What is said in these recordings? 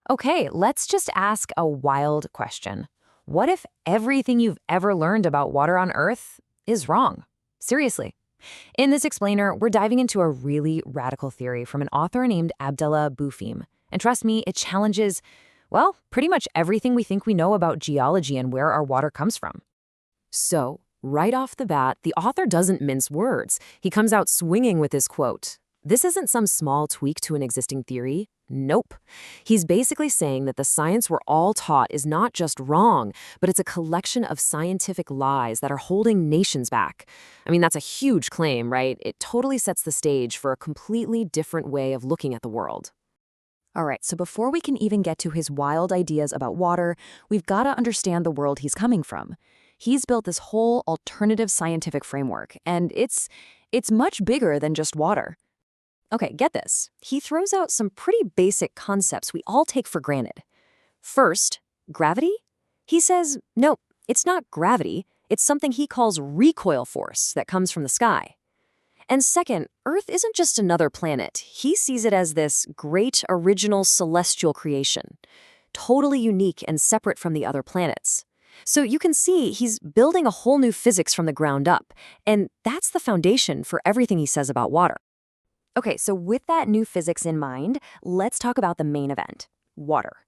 Okay, let's just ask a wild question. What if everything you've ever learned about water on Earth is wrong? Seriously. In this explainer, we're diving into a really radical theory from an author named Abdullah Boufim. And trust me, it challenges, well, pretty much everything we think we know about geology and where our water comes from. So, right off the bat, the author doesn't mince words. He comes out swinging with his quote. This isn't some small tweak to an existing theory. Nope. He's basically saying that the science we're all taught is not just wrong, but it's a collection of scientific lies that are holding nations back. I mean, that's a huge claim, right? It totally sets the stage for a completely different way of looking at the world. All right, so before we can even get to his wild ideas about water, we've got to understand the world he's coming from. He's built this whole alternative scientific framework, and it's much bigger than just water. Okay, get this. He throws out some pretty basic concepts we all take for granted. First, gravity? He says, no, it's not gravity. It's something he calls recoil force that comes from the sky. And second, Earth isn't just another planet. He sees it as this great original celestial creation, totally unique and separate from the other planets. So you can see he's building a whole new physics from the ground up, and that's the foundation for everything he says about water. Okay, so with that new physics in mind, let's talk about the main event, water.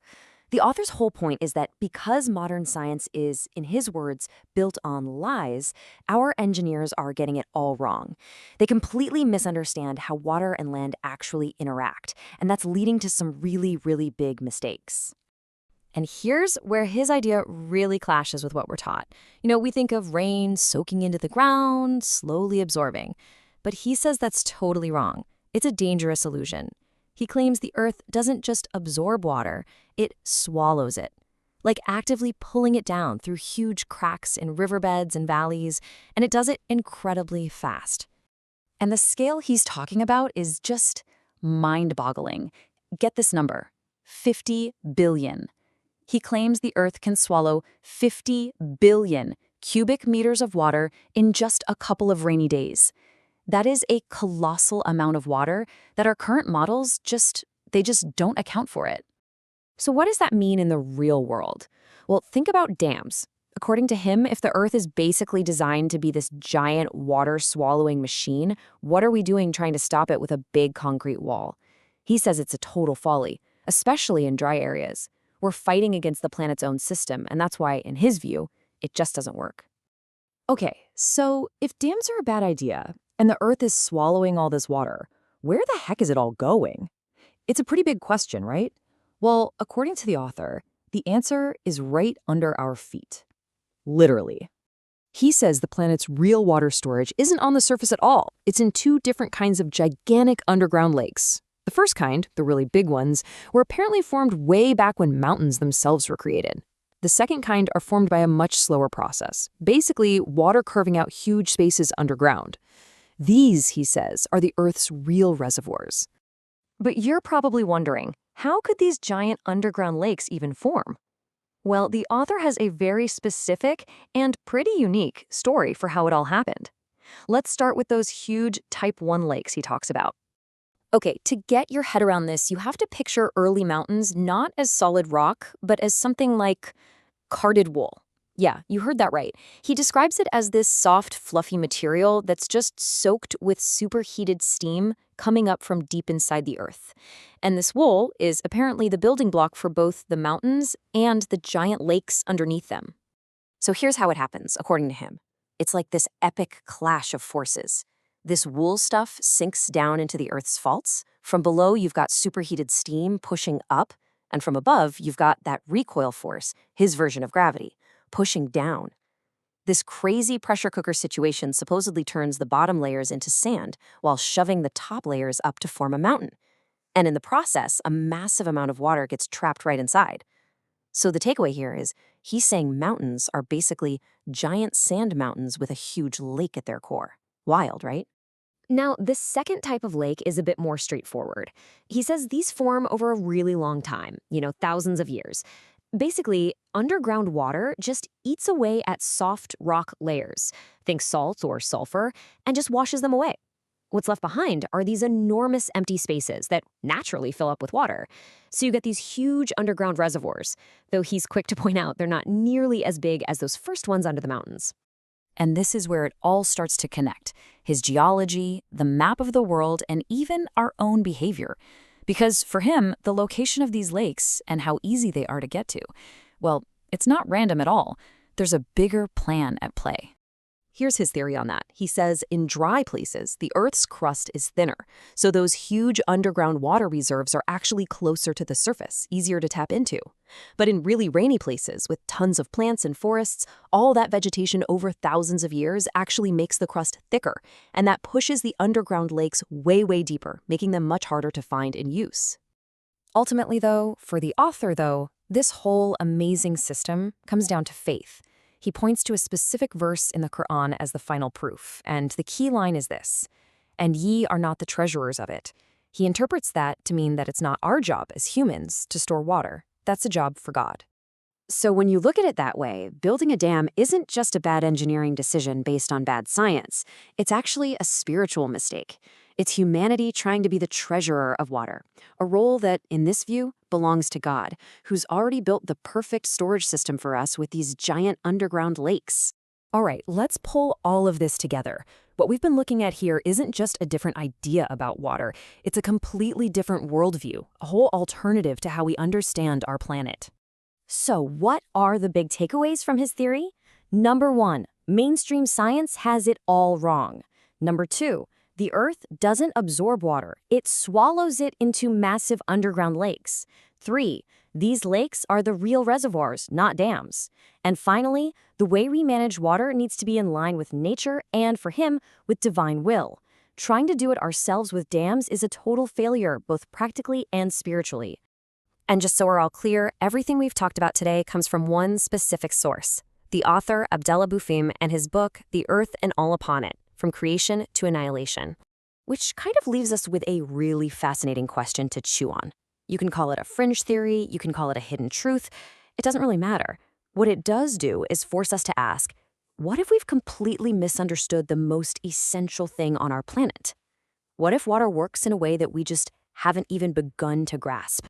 The author's whole point is that because modern science is, in his words, built on lies, our engineers are getting it all wrong. They completely misunderstand how water and land actually interact, and that's leading to some really, really big mistakes. And here's where his idea really clashes with what we're taught. We think of rain soaking into the ground, slowly absorbing. But he says that's totally wrong. It's a dangerous illusion. He claims the Earth doesn't just absorb water, it swallows it, like actively pulling it down through huge cracks in riverbeds and valleys, and it does it incredibly fast. And the scale he's talking about is just mind-boggling. Get this number, 50 billion. He claims the Earth can swallow 50 billion cubic meters of water in just a couple of rainy days. That is a colossal amount of water that our current models just don't account for it. So what does that mean in the real world? Well, think about dams. According to him, if the Earth is basically designed to be this giant water-swallowing machine, what are we doing trying to stop it with a big concrete wall? He says it's a total folly, especially in dry areas. We're fighting against the planet's own system, and that's why, in his view, it just doesn't work. Okay, so if dams are a bad idea, and the Earth is swallowing all this water, where the heck is it all going? It's a pretty big question, right? Well, according to the author, the answer is right under our feet. Literally. He says the planet's real water storage isn't on the surface at all. It's in two different kinds of gigantic underground lakes. The first kind, the really big ones, were apparently formed way back when mountains themselves were created. The second kind are formed by a much slower process, basically water curving out huge spaces underground. These, he says, are the Earth's real reservoirs. But you're probably wondering, how could these giant underground lakes even form? Well, the author has a very specific and pretty unique story for how it all happened. Let's start with those huge Type 1 lakes he talks about. Okay, to get your head around this, you have to picture early mountains not as solid rock, but as something like carded wool. Yeah, you heard that right. He describes it as this soft, fluffy material that's just soaked with superheated steam coming up from deep inside the Earth. And this wool is apparently the building block for both the mountains and the giant lakes underneath them. So here's how it happens, according to him. It's like this epic clash of forces. This wool stuff sinks down into the Earth's faults. From below, you've got superheated steam pushing up, and from above, you've got that recoil force, his version of gravity, pushing down. This crazy pressure cooker situation supposedly turns the bottom layers into sand while shoving the top layers up to form a mountain. And in the process, a massive amount of water gets trapped right inside. So the takeaway here is he's saying mountains are basically giant sand mountains with a huge lake at their core. Wild, right? Now, this second type of lake is a bit more straightforward. He says these form over a really long time, thousands of years. Basically, underground water just eats away at soft rock layers, think salt or sulfur, and just washes them away. What's left behind are these enormous empty spaces that naturally fill up with water. So you get these huge underground reservoirs, though he's quick to point out they're not nearly as big as those first ones under the mountains. And this is where it all starts to connect: his geology, the map of the world, and even our own behavior. Because for him, the location of these lakes and how easy they are to get to, well, it's not random at all. There's a bigger plan at play. Here's his theory on that. He says in dry places, the Earth's crust is thinner, so those huge underground water reserves are actually closer to the surface, easier to tap into. But in really rainy places, with tons of plants and forests, all that vegetation over thousands of years actually makes the crust thicker, and that pushes the underground lakes way, way deeper, making them much harder to find and use. Ultimately, though, for the author, this whole amazing system comes down to faith. He points to a specific verse in the Quran as the final proof, and the key line is this: "And ye are not the treasurers of it." He interprets that to mean that it's not our job as humans to store water. That's a job for God. So when you look at it that way, building a dam isn't just a bad engineering decision based on bad science. It's actually a spiritual mistake. It's humanity trying to be the treasurer of water, a role that, in this view, belongs to God, who's already built the perfect storage system for us with these giant underground lakes. All right, let's pull all of this together. What we've been looking at here isn't just a different idea about water. It's a completely different worldview, a whole alternative to how we understand our planet. So what are the big takeaways from his theory? Number 1, mainstream science has it all wrong. Number 2, the Earth doesn't absorb water. It swallows it into massive underground lakes. 3, these lakes are the real reservoirs, not dams. And finally, the way we manage water needs to be in line with nature and, for him, with divine will. Trying to do it ourselves with dams is a total failure, both practically and spiritually. And just so we're all clear, everything we've talked about today comes from one specific source: the author Abdallah Boufim and his book, The Earth and All Upon It, From Creation to Annihilation. Which kind of leaves us with a really fascinating question to chew on. You can call it a fringe theory, you can call it a hidden truth. It doesn't really matter. What it does do is force us to ask, what if we've completely misunderstood the most essential thing on our planet? What if water works in a way that we just haven't even begun to grasp?